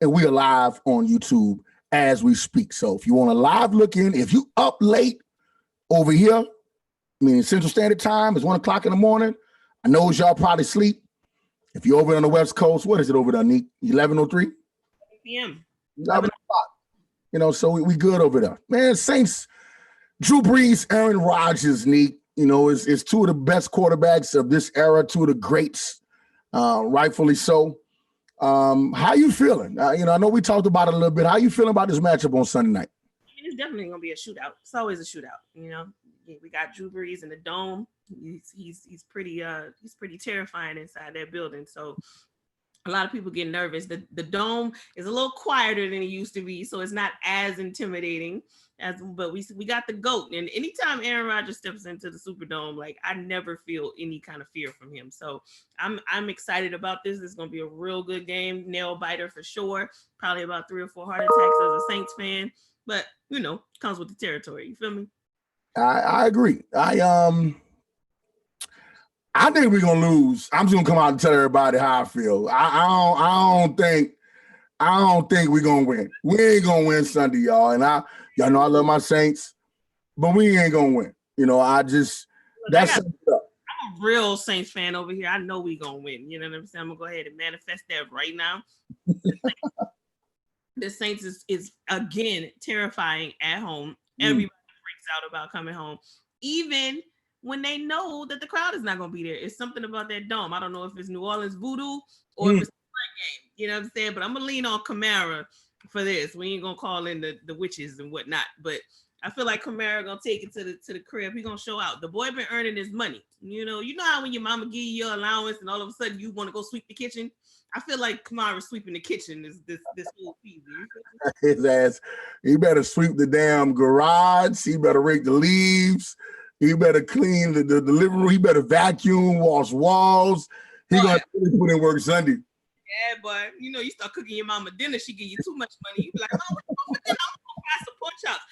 and we are live on YouTube as we speak. So if you want a live look in, if you up late over here, meaning Central Standard Time, it's 1 o'clock in the morning. I know y'all probably sleep. If you're over on the West Coast, what is it over there, Nick? 11:03? p.m. 11 o'clock. So we good over there. Man, Saints, Drew Brees, Aaron Rodgers, Nick, is two of the best quarterbacks of this era, two of the greats, rightfully so. How you feeling? I know we talked about it a little bit. How you feeling about this matchup on Sunday night? I mean, it's definitely going to be a shootout. It's always a shootout, We got Drew Brees in the dome. He's pretty terrifying inside that building. So a lot of people get nervous. The dome is a little quieter than it used to be, so it's not as intimidating but we got the GOAT. And anytime Aaron Rodgers steps into the Superdome, like, I never feel any kind of fear from him. So I'm excited about this. It's gonna be a real good game, nail biter for sure. Probably about 3 or 4 heart attacks as a Saints fan, but comes with the territory. You feel me? I agree. I think we're gonna lose. I'm just gonna come out and tell everybody how I feel. I don't think we're gonna win. We ain't gonna win Sunday, y'all. And y'all know I love my Saints, but we ain't gonna win. That's I'm a real Saints fan over here. I know we gonna win. You know what I'm saying? I'm gonna go ahead and manifest that right now. The Saints is again terrifying at home. Everybody freaks out about coming home, even when they know that the crowd is not going to be there. It's something about that dome. I don't know if it's New Orleans voodoo or if it's the game. You know what I'm saying? But I'm going to lean on Kamara for this. We ain't going to call in the witches and whatnot. But I feel like Kamara going to take it to the crib. He going to show out. The boy been earning his money. You know how when your mama give you your allowance and all of a sudden you want to go sweep the kitchen? I feel like Kamara sweeping the kitchen this whole season. His ass, he better sweep the damn garage. He better rake the leaves. He better clean the living room. He better vacuum, wash walls. He gonna put in work Sunday. Yeah, but you start cooking your mama dinner, she give you too much money. You be like, oh, what you want for dinner? I'm gonna buy some pork chops.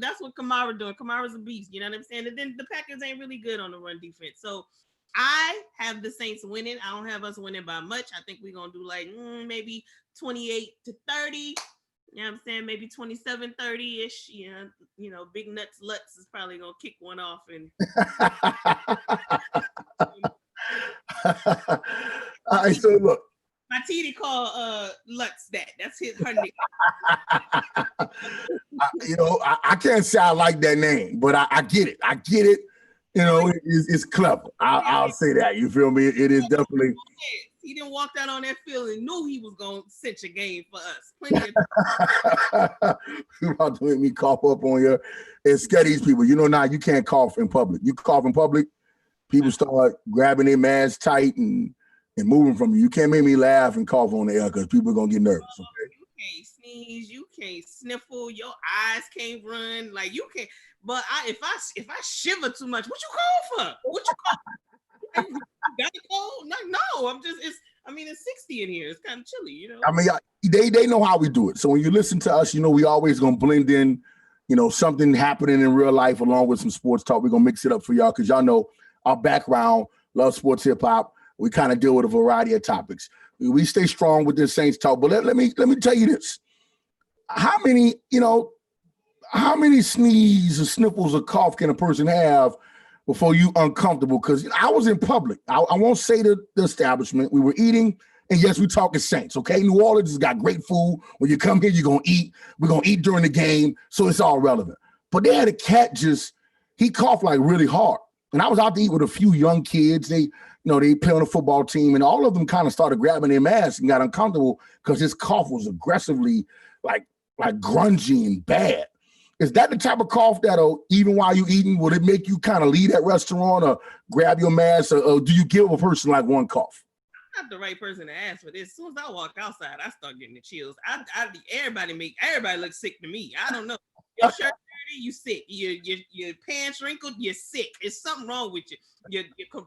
That's what Kamara doing. Kamara's a beast. You know what I'm saying? And then the Packers ain't really good on the run defense. So I have the Saints winning. I don't have us winning by much. I think we're gonna do like maybe 28-30. You know what I'm saying? Maybe 27-30-ish. Big Nuts Lutz is probably going to kick one off. And all right, so look. My TD call Lutz that. That's her name. I can't say I like that name, but I get it. I get it. It's clever. I'll say that. You feel me? It is definitely. He didn't walk out on that field and knew he was going to cinch a game for us. Plenty of you about to make me cough up on you. And scare these people. Now you can't cough in public. You cough in public, people start grabbing their masks tight and moving from you. You can't make me laugh and cough on the air because people are going to get nervous. Okay? You can't sneeze. You can't sniffle. Your eyes can't run. Like, you can't. But if I shiver too much, what you call for? What you call for? Got it cold? No. It's 60 in here. It's kind of chilly, I mean, they know how we do it. So when you listen to us, we always gonna blend in, something happening in real life along with some sports talk. We're gonna mix it up for y'all because y'all know our background, love sports, hip hop. We kind of deal with a variety of topics. We stay strong with this Saints talk. But let me tell you this: how many sneeze or sniffles or cough can a person have before you uncomfortable? Because I was in public. I won't say the establishment. We were eating, and yes, we talking Saints, okay? New Orleans has got great food. When you come here, you're going to eat. We're going to eat during the game, so it's all relevant. But they had a cat he coughed like really hard. And I was out to eat with a few young kids. They play on a football team, and all of them kind of started grabbing their masks and got uncomfortable because his cough was aggressively like grungy and bad. Is that the type of cough that'll, even while you're eating, will it make you kind of leave that restaurant or grab your mask, or do you give a person like one cough? I'm not the right person to ask for this. As soon as I walk outside, I start getting the chills. Everybody looks sick to me. I don't know. Your shirt dirty, you sick. Your pants wrinkled, you're sick. It's something wrong with you.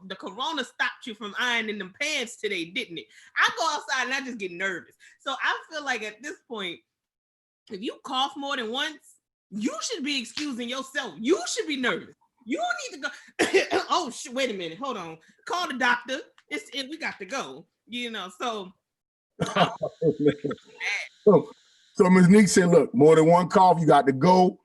The corona stopped you from ironing them pants today, didn't it? I go outside and I just get nervous. So I feel like at this point, if you cough more than once, you should be excusing yourself. You should be nervous. You need to go. Oh, wait a minute. Hold on. Call the doctor. We got to go. So So Ms. Neek said, look, more than one cough, you got to go.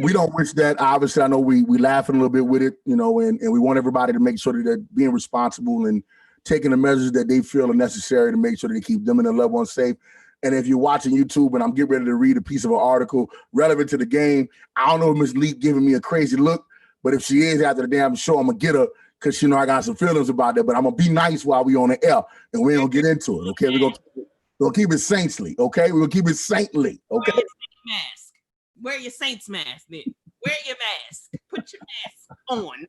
We don't wish that. Obviously, I know we laughing a little bit with it, and we want everybody to make sure that they're being responsible and taking the measures that they feel are necessary to make sure that they keep them and their loved ones safe. And if you're watching YouTube and I'm getting ready to read a piece of an article relevant to the game, I don't know if Ms. Leak giving me a crazy look, but if she is after the damn show, I'm going to get her because I got some feelings about that. But I'm going to be nice while we on the air and we ain't going to get into it, okay? We're going to keep it saintly, okay? We're going to keep it saintly, okay? Wear your mask. Wear your Saints mask then. Wear your mask. Put your mask on.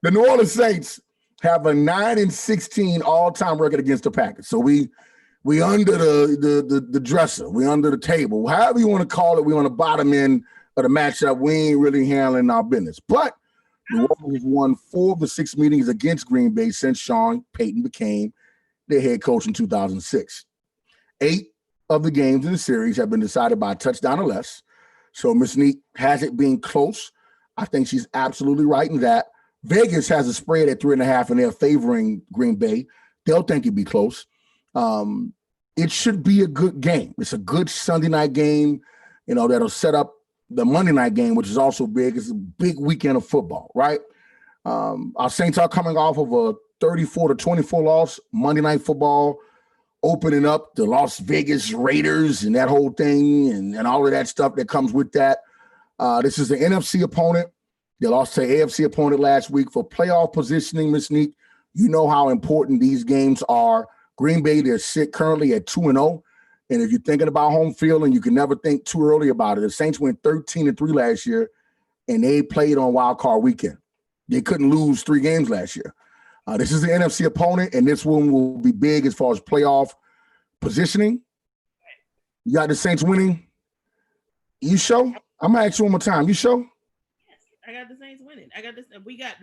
The New Orleans Saints have a 9-16 all-time record against the Packers. So we under the dresser, we under the table, however you want to call it. We on the bottom end of the matchup. We ain't really handling our business. But New Orleans has won 4 of the 6 meetings against Green Bay since Sean Payton became their head coach in 2006. 8 of the games in the series have been decided by a touchdown or less. So Ms. Neek has it being close. I think she's absolutely right in that. Vegas has a spread at 3.5, and they're favoring Green Bay. They'll think it'd be close. It should be a good game. It's a good Sunday night game, that'll set up the Monday night game, which is also big. It's a big weekend of football, right? Our Saints are coming off of a 34-24 loss Monday Night Football, opening up the Las Vegas Raiders and that whole thing and all of that stuff that comes with that. This is an NFC opponent. They lost to an AFC opponent last week. For playoff positioning, Ms. Neek, you know how important these games are. Green Bay, they're currently at 2-0. And if you're thinking about home field, and you can never think too early about it, the Saints went 13-3 last year, and they played on Wild Card Weekend. They couldn't lose 3 games last year. This is the NFC opponent, and this one will be big as far as playoff positioning. You got the Saints winning. You sure? I'm gonna ask you one more time. You sure? Yes, I got the Saints winning. I got this. We got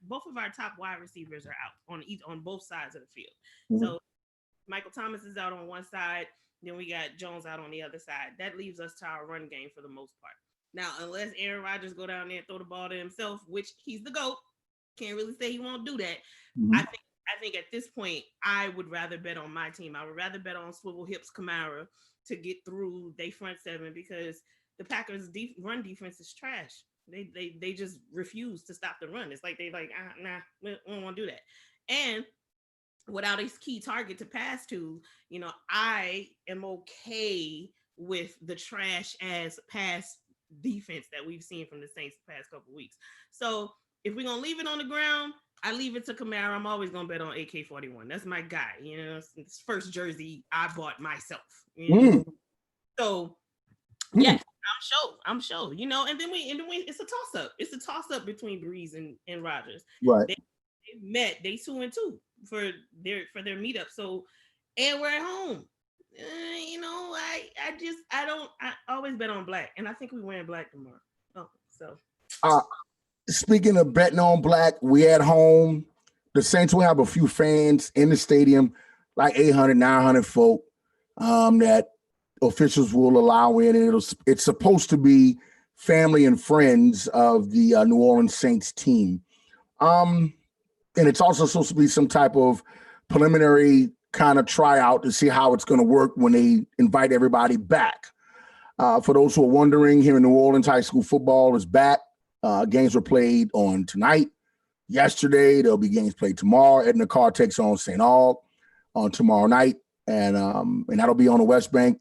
both of our top wide receivers are out on both sides of the field. Mm-hmm. So Michael Thomas is out on one side. Then we got Jones out on the other side. That leaves us to our run game for the most part. Now, unless Aaron Rodgers go down there and throw the ball to himself, which he's the GOAT, can't really say he won't do that. Mm-hmm. I think at this point, I would rather bet on my team. I would rather bet on Swivel Hips Kamara to get through their front 7 because the Packers' run defense is trash. They just refuse to stop the run. It's like we don't want to do that. And without a key target to pass to, I am okay with the trash as pass defense that we've seen from the Saints the past couple of weeks. So if we're going to leave it on the ground, I leave it to Kamara. I'm always going to bet on AK-41. That's my guy. It's his first jersey I bought myself. So, yes, I'm sure. And then it's a toss-up. It's a toss-up between Breeze and Rodgers. Right. They met. They 2-2 for their meetup. So, and we're at home. I always bet on black, and I think we're wearing black tomorrow. Speaking of betting on black, we at home. The Saints will have a few fans in the stadium, like 800, 900 folk, that officials will allow in. And it's supposed to be family and friends of the New Orleans Saints team. And it's also supposed to be some type of preliminary kind of tryout to see how it's going to work when they invite everybody back. For those who are wondering, here in New Orleans, high school football is back. Games were played on tonight, yesterday. There'll be games played tomorrow. Edna Carr takes on St. Aug on tomorrow night, and that'll be on the West Bank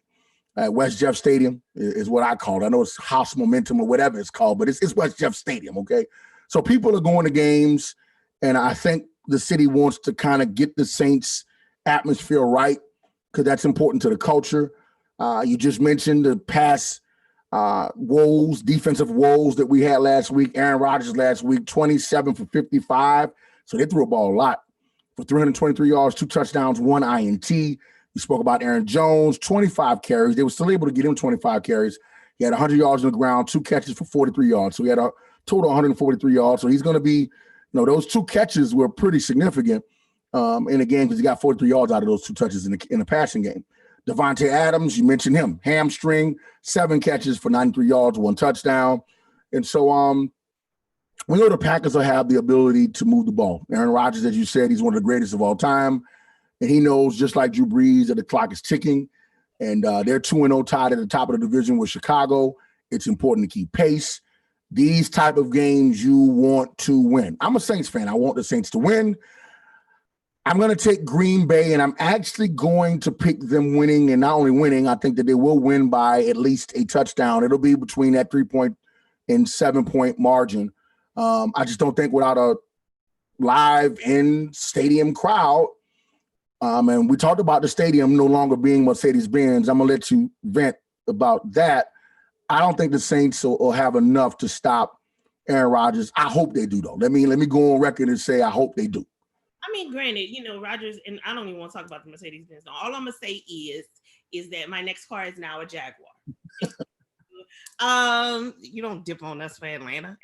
at West Jeff Stadium is what I call it. I know it's House Momentum or whatever it's called, but it's West Jeff Stadium, okay? So people are going to games, and I think the city wants to kind of get the Saints atmosphere right because that's important to the culture. You just mentioned the past defensive woes that we had last week. Aaron Rodgers last week, 27 for 55. So they threw a ball a lot for 323 yards, 2 touchdowns, 1 INT. You spoke about Aaron Jones, 25 carries. They were still able to get him 25 carries. He had 100 yards on the ground, 2 catches for 43 yards. So he had a total 143 yards. So he's going to be, those 2 catches were pretty significant in the game because he got 43 yards out of those 2 touches in the passing game. Devontae Adams, you mentioned him, hamstring, 7 catches for 93 yards, 1 touchdown. And so we know the Packers will have the ability to move the ball. Aaron Rodgers, as you said, he's one of the greatest of all time. And he knows, just like Drew Brees, that the clock is ticking. And they're 2-0 tied at the top of the division with Chicago. It's important to keep pace. These type of games you want to win. I'm a Saints fan. I want the Saints to win. I'm going to take Green Bay, and I'm actually going to pick them winning, and not only winning, I think that they will win by at least a touchdown. It'll be between that 3-point and 7-point margin. I just don't think without a live in-stadium crowd, and we talked about the stadium no longer being Mercedes-Benz. I'm going to let you vent about that. I don't think the Saints will have enough to stop Aaron Rodgers. I hope they do, though. Let me go on record and say I hope they do. I mean, granted, Rodgers, and I don't even want to talk about the Mercedes-Benz. All I'm gonna say is that my next car is now a Jaguar. You don't dip on us for Atlanta.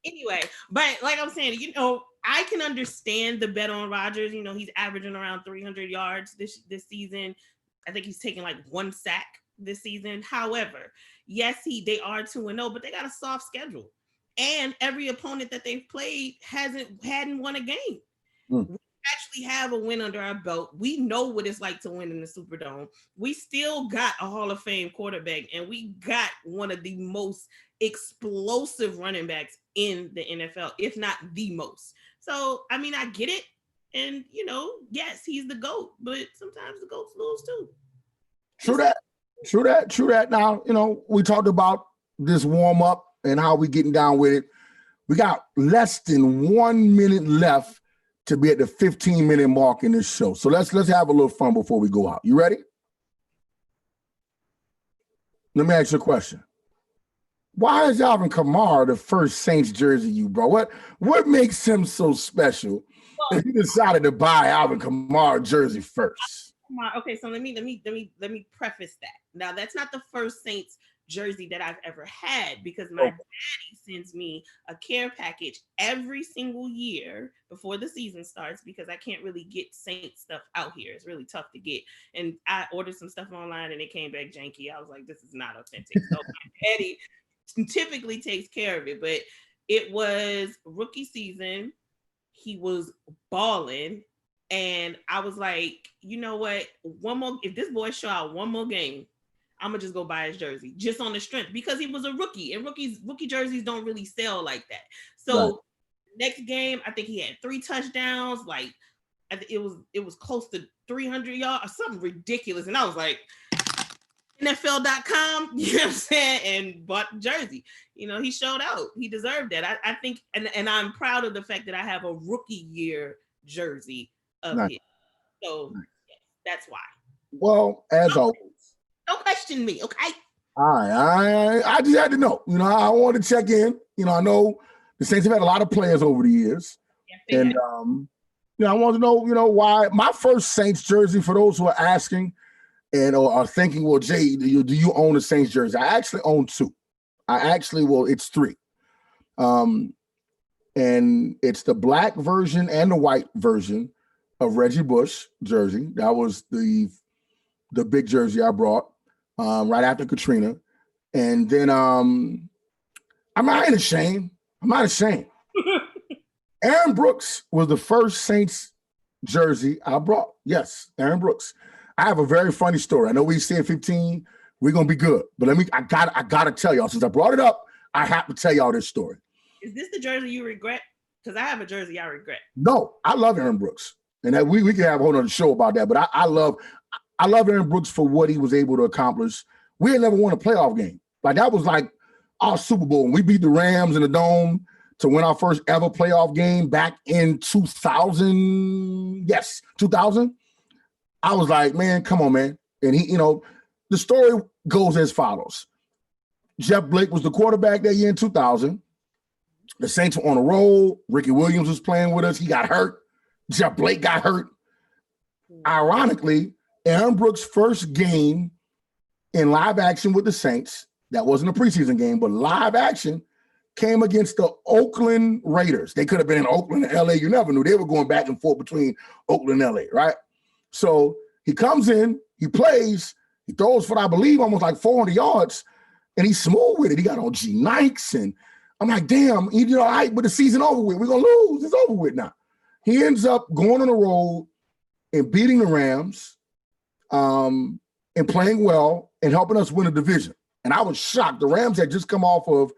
Anyway, but like I'm saying, I can understand the bet on Rodgers. He's averaging around 300 yards this season. I think he's taking like 1 sack this season. However, yes, they are 2-0, but they got a soft schedule. And every opponent that they've played hadn't won a game. We actually have a win under our belt. We know what it's like to win in the Superdome. We still got a Hall of Fame quarterback, and we got one of the most explosive running backs in the NFL, if not the most. So, I mean, I get it. And, yes, he's the GOAT, but sometimes the GOATs lose too. True that. Now, we talked about this warm up and how we getting down with it. We got less than 1 minute left to be at the 15-minute mark in this show. So let's have a little fun before we go out. You ready? Let me ask you a question. Why is Alvin Kamara the first Saints jersey you brought? What makes him so special that you decided to buy Alvin Kamara jersey first? Okay, so let me preface that. Now, that's not the first Saints jersey that I've ever had, because my daddy sends me a care package every single year before the season starts, because I can't really get Saints stuff out here. It's really tough to get. And I ordered some stuff online and it came back janky. I was like, this is not authentic. So my daddy typically takes care of it, but it was rookie season. He was balling. And I was like, you know what? If this boy show out one more game, I'm gonna just go buy his jersey just on the strength, because he was a rookie, and rookie jerseys don't really sell like that. So next game, I think he had 3 touchdowns. Like it was close to 300 yards or something ridiculous. And I was like, NFL.com, you know what I'm saying, and bought the jersey. He showed out. He deserved that. I think, and I'm proud of the fact that I have a rookie year jersey of his. So that's why. Well, as always. Don't question me, okay? All right. I just had to know. I wanted to check in. I know the Saints have had a lot of players over the years. Yeah, and, I want to know, why. My first Saints jersey, for those who are asking and are thinking, well, Jay, do you own a Saints jersey? I actually own 2. It's 3. And it's the black version and the white version of Reggie Bush jersey. That was the big jersey I brought right after Katrina. And then I'm not ashamed. Aaron Brooks was the first Saints jersey I brought. Yes, Aaron Brooks. I have a very funny story. I know we said 15, we're gonna be good. But I gotta tell y'all, since I brought it up, I have to tell y'all this story. Is this the jersey you regret? Because I have a jersey I regret. No, I love Aaron Brooks. And that we can have a whole other show about that. But I love Aaron Brooks for what he was able to accomplish. We had never won a playoff game. Like, that was like our Super Bowl. And we beat the Rams in the Dome to win our first ever playoff game back in 2000. Yes, 2000. I was like, man, come on, man. And he, the story goes as follows. Jeff Blake was the quarterback that year in 2000. The Saints were on a roll. Ricky Williams was playing with us. He got hurt. Jeff Blake got hurt. Ironically, Aaron Brooks' first game in live action with the Saints, that wasn't a preseason game, but live action, came against the Oakland Raiders. They could have been in Oakland and LA. You never knew. They were going back and forth between Oakland and LA, right? So he comes in, he plays, he throws for, I believe, almost like 400 yards, and he's smooth with it. He got on G-Nikes, and I'm like, damn, all right, but the season over with. We're going to lose. It's over with now. He ends up going on the road and beating the Rams, and playing well and helping us win a division. And I was shocked. The Rams had just come off of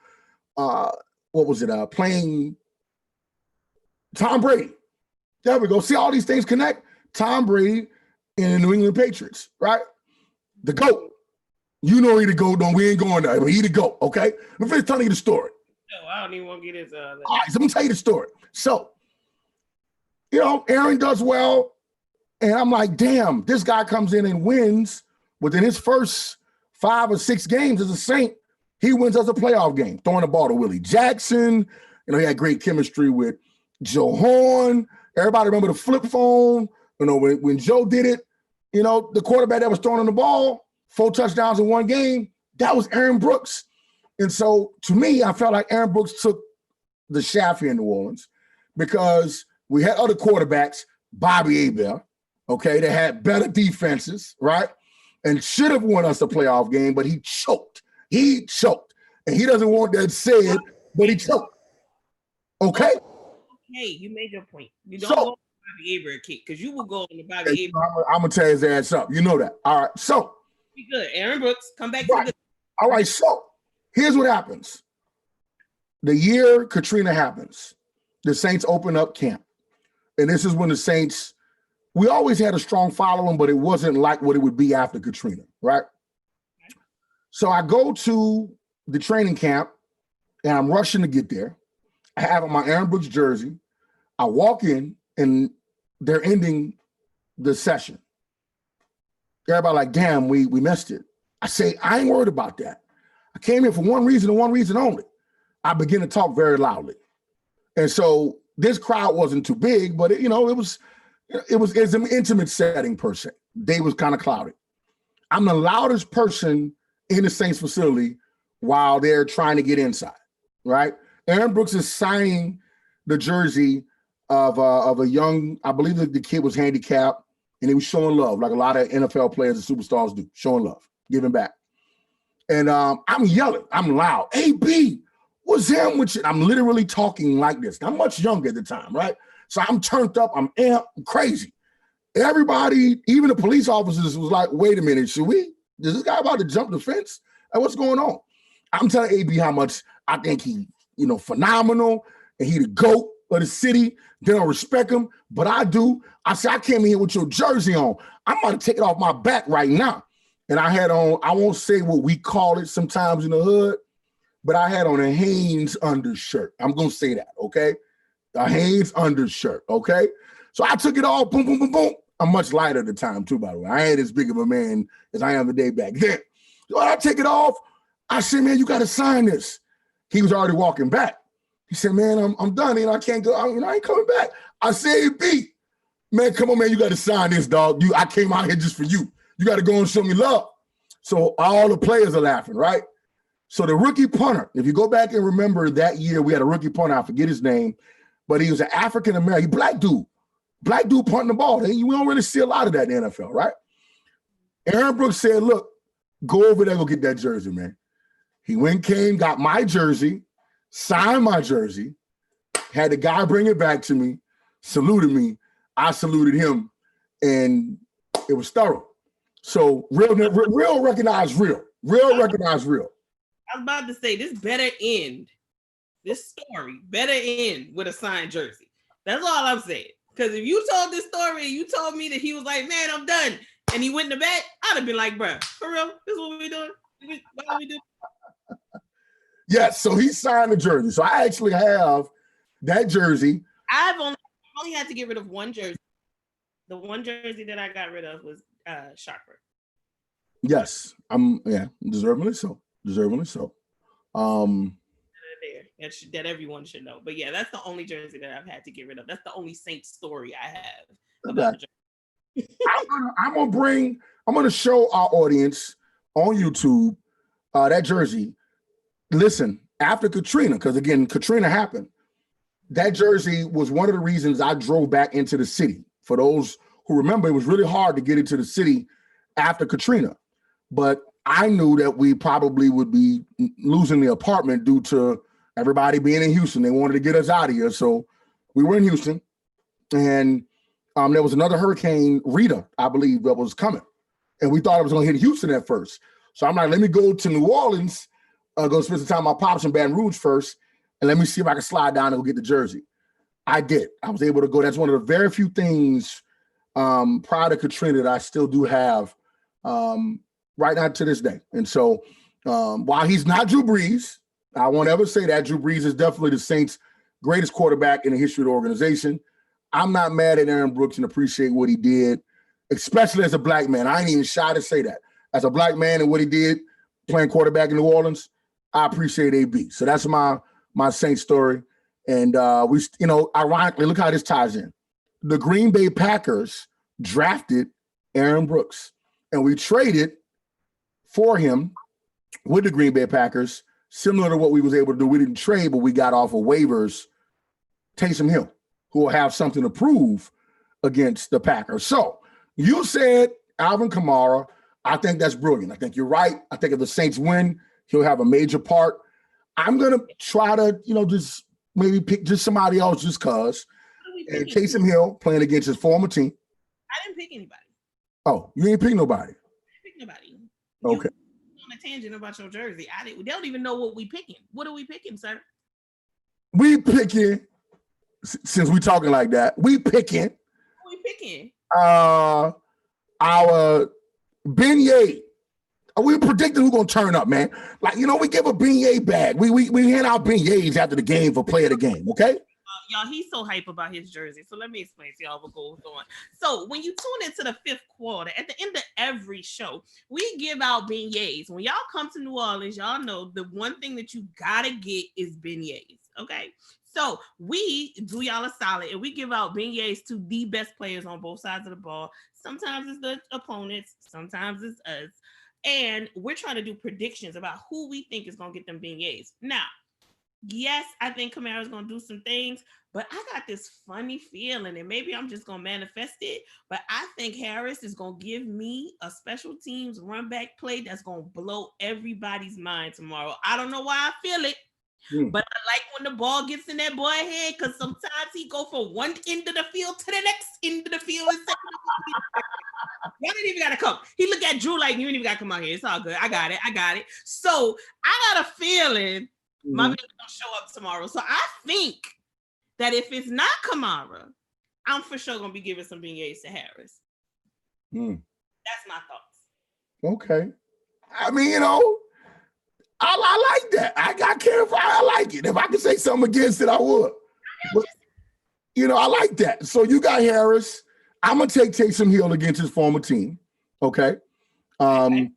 playing Tom Brady. There we go. See all these things connect? Tom Brady and the New England Patriots, right? The GOAT. You know he the GOAT, no, we ain't going there, but he the GOAT, okay? Let me finish telling you the story. No, I don't even want to get into all right, so I'm gonna tell you the story. So, Aaron does well, and I'm like, damn, this guy comes in and wins within his first 5 or 6 games as a Saint. He wins us a playoff game, throwing the ball to Willie Jackson. He had great chemistry with Joe Horn. Everybody remember the flip phone. When Joe did it, the quarterback that was throwing the ball, 4 touchdowns in 1 game, that was Aaron Brooks. And so to me, I felt like Aaron Brooks took the shaft here in New Orleans because we had other quarterbacks, Bobby Hebert, okay, that had better defenses, right? And should have won us a playoff game, but he choked. He choked. And he doesn't want that said, but he choked. Okay? Hey, you made your point. You don't go on the Bobby Hebert kick because you will go on the Bobby Hebert. I'm going to tear his ass up. You know that. All right. So. Be good. Aaron Brooks, come back right. to the. All right. So here's what happens. The year Katrina happens, the Saints open up camp. And this is when the Saints, we always had a strong following, but it wasn't like what it would be after Katrina, right? Okay. So I go to the training camp and I'm rushing to get there. I have on my Aaron Brooks jersey. I walk in and they're ending the session. Everybody like, damn, we missed it. I say, I ain't worried about that. I came here for one reason and one reason only. I begin to talk very loudly. And so this crowd wasn't too big, but it was an intimate setting per se. Day was kind of cloudy. I'm the loudest person in the Saints facility while they're trying to get inside, right? Aaron Brooks is signing the jersey of a young, I believe the kid was handicapped, and he was showing love, like a lot of NFL players and superstars do, showing love, giving back. And I'm yelling, I'm loud. AB, what's him with you? I'm literally talking like this. I'm much younger at the time, right? So I'm turned up, I'm amped, I'm crazy. Everybody, even the police officers was like, wait a minute, is this guy about to jump the fence? Like, what's going on? I'm telling AB how much I think he, phenomenal, and he the GOAT of the city. They don't respect him, but I do. I said, I came in here with your jersey on. I'm about to take it off my back right now. And I had on, I won't say what we call it sometimes in the hood, but I had on a Hanes undershirt. I'm going to say that, okay? A Hanes undershirt, okay? So I took it off, boom, boom, boom, boom. I'm much lighter at the time, too, by the way. I ain't as big of a man as I am today back then. So I take it off. I said, man, you got to sign this. He was already walking back. He said, man, I'm done. I can't go. I ain't coming back. I said, B, man, come on, man, you got to sign this, dog. I came out here just for you. You got to go and show me love. So all the players are laughing, right? So the rookie punter, if you go back and remember that year, we had a rookie punter. I forget his name, but he was an African-American, black dude punting the ball. We don't really see a lot of that in the NFL, right? Aaron Brooks said, look, go over there, go get that jersey, man. He got my jersey, signed my jersey, had the guy bring it back to me, saluted me. I saluted him, and it was thorough. So real recognize real. Real recognize real. I was about to say, this story better end with a signed jersey. That's all I'm saying. Because if you told this story and you told me that he was like, man, I'm done, and he went in the back, I'd have been like, bruh, for real? This is what we doing? What we do? Yes, so he signed the jersey. So I actually have that jersey. I've only had to get rid of one jersey. The one jersey that I got rid of was Sharper. Yes, deservedly so. That everyone should know. But yeah, that's the only jersey that I've had to get rid of. That's the only Saints story I have about the jersey. I'm gonna show our audience on YouTube that jersey. Listen, after Katrina, because again, Katrina happened. That jersey was one of the reasons I drove back into the city. For those who remember, it was really hard to get into the city after Katrina. But I knew that we probably would be losing the apartment due to everybody being in Houston. They wanted to get us out of here. So we were in Houston. and there was another Hurricane Rita, I believe, that was coming, and we thought it was going to hit Houston at first. So I'm like, let me go to New Orleans, go spend some time with my pops in Baton Rouge first, and let me see if I can slide down and go get the jersey. I did. I was able to go. That's one of the very few things prior to Katrina that I still do have right now to this day. And so while he's not Drew Brees, I won't ever say that. Drew Brees is definitely the Saints' greatest quarterback in the history of the organization. I'm not mad at Aaron Brooks and appreciate what he did, especially as a black man. I ain't even shy to say that. As a black man and what he did playing quarterback in New Orleans, I appreciate AB. So that's my Saints story. And we, ironically, look how this ties in. The Green Bay Packers drafted Aaron Brooks, and we traded for him with the Green Bay Packers, similar to what we was able to do. We didn't trade, but we got off of waivers Taysom Hill, who will have something to prove against the Packers. So you said Alvin Kamara. I think that's brilliant. I think you're right. I think if the Saints win, he'll have a major part. I'm going to try to, just maybe pick just somebody else just because. And Taysom Hill playing against his former team. I didn't pick anybody. Oh, you ain't pick nobody? I didn't pick nobody. Okay. You on a tangent about your jersey. They don't even know what we picking. What are we picking, sir? We picking, since we talking like that, we picking. What are we picking? Our beignet. We predicting who's gonna turn up, man. Like, we give a beignet bag. We hand out beignets after the game for play of the game, okay? Y'all, he's so hype about his jersey. So let me explain to y'all what goes on. So when you tune into the fifth quarter, at the end of every show, we give out beignets. When y'all come to New Orleans, y'all know the one thing that you gotta get is beignets, okay? So we do y'all a solid and we give out beignets to the best players on both sides of the ball. Sometimes it's the opponents, sometimes it's us. And we're trying to do predictions about who we think is going to get them beignets. Now, yes, I think Kamara's going to do some things, but I got this funny feeling, and maybe I'm just going to manifest it, but I think Harris is going to give me a special teams run back play that's going to blow everybody's mind tomorrow. I don't know why I feel it, but I like when the ball gets in that boy head because sometimes he go from one end of the field to the next end of the field. Y'all didn't even got to come. He looked at Drew like, you ain't even got to come out here. It's all good. I got it. So I got a feeling my baby's going to show up tomorrow. So I think that if it's not Kamara, I'm for sure going to be giving some beignets to Harris. That's my thoughts. Okay. I mean, I like that. I care if I like it. If I could say something against it, I would. But, I like that. So you got Harris. I'm going to take Taysom Hill against his former team. Okay. I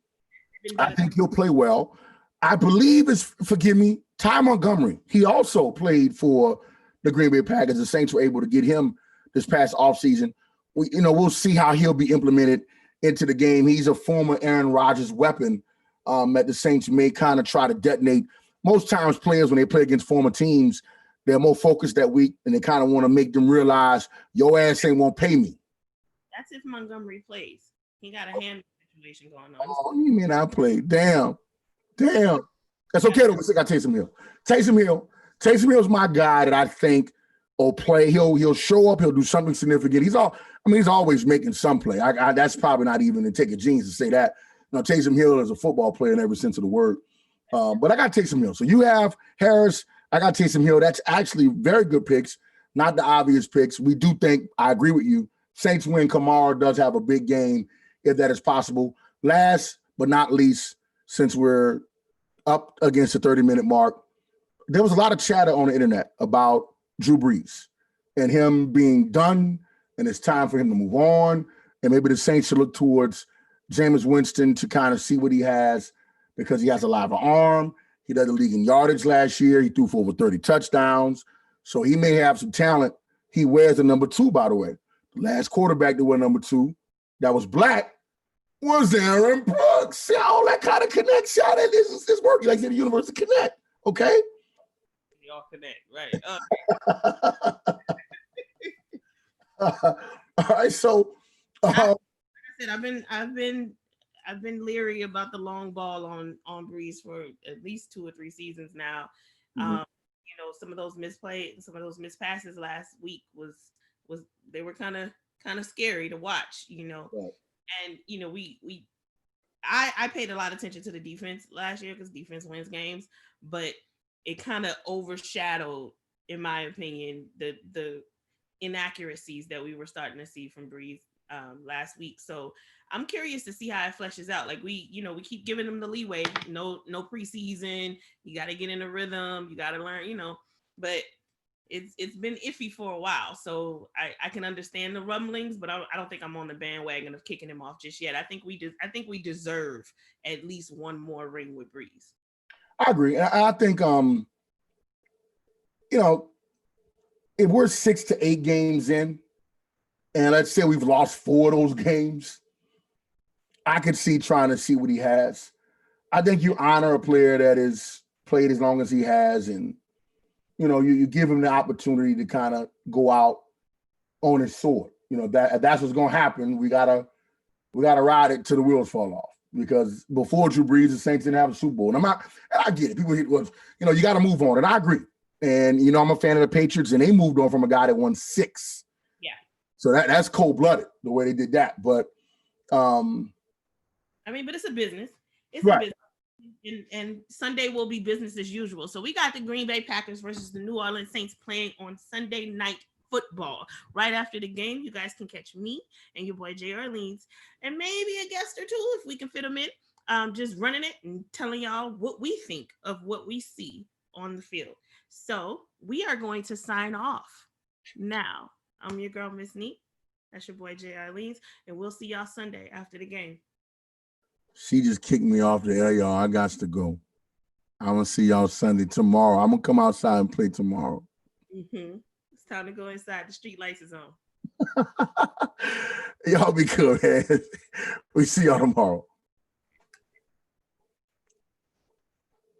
think he'll play well. I believe forgive me, Ty Montgomery. He also played for the Green Bay Packers. The Saints were able to get him this past offseason. We'll see how he'll be implemented into the game. He's a former Aaron Rodgers weapon that the Saints may kind of try to detonate. Most times players, when they play against former teams, they're more focused that week, and they kind of want to make them realize your ass ain't won't pay me. That's if Montgomery plays. He got a hand situation going on. Oh, you mean I played? Damn. That's okay though. I got Taysom Hill. Taysom Hill's my guy that I think will play. He'll show up. He'll do something significant. He's always making some play. That's probably not even to take a genius to say that. Taysom Hill is a football player in every sense of the word. But I got Taysom Hill. So you have Harris. I got Taysom Hill. That's actually very good picks, not the obvious picks. We do think, I agree with you, Saints win. Kamara does have a big game if that is possible. Last but not least, since we're up against the 30-minute mark, there was a lot of chatter on the internet about Drew Brees and him being done, and it's time for him to move on. And maybe the Saints should look towards Jameis Winston to kind of see what he has because he has a live arm. He led the league in yardage last year. He threw for over 30 touchdowns. So he may have some talent. He wears the number 2, by the way. The last quarterback to wear number 2 that was black was Aaron Brooks. See all that kind of connects, y'all. This is working. Like the universe to connect, okay? We all connect, right? All right, so like I said, I've been leery about the long ball on Brees for at least 2 or 3 seasons now. Some of those mispasses last week was they were kind of scary to watch, Right. And I paid a lot of attention to the defense last year because defense wins games, but it kind of overshadowed, in my opinion, the inaccuracies that we were starting to see from Breeze last week. So I'm curious to see how it fleshes out. Like we keep giving them the leeway. No preseason. You got to get in a rhythm. You got to learn. But it's been iffy for a while. So I can understand the rumblings, but I don't think I'm on the bandwagon of kicking him off just yet. I think we deserve at least one more ring with Breeze. I agree. I think if we're 6 to 8 games in, and let's say we've lost 4 of those games, I could see trying to see what he has. I think you honor a player that has played as long as he has, and you give him the opportunity to kind of go out on his sword. That's what's going to happen. We gotta ride it till the wheels fall off, because before Drew Brees, the Saints didn't have a Super Bowl. And I get it. People you got to move on, and I agree. And I'm a fan of the Patriots, and they moved on from a guy that won 6. Yeah. So that's cold-blooded the way they did that. But but it's a business. It's right. a business. And Sunday will be business as usual. So we got the Green Bay Packers versus the New Orleans Saints playing on Sunday Night Football. Right after the game, you guys can catch me and your boy Jay Orleans, and maybe a guest or two if we can fit them in. Just running it and telling y'all what we think of what we see on the field. So we are going to sign off now. I'm your girl, Miss Neat. That's your boy Jay Orleans, and we'll see y'all Sunday after the game. She just kicked me off the air, y'all. I got to go. I'm going to see y'all Sunday. Tomorrow. I'm going to come outside and play tomorrow. Mm-hmm. It's time to go inside. The street lights is on. Y'all be good, man. We see y'all tomorrow.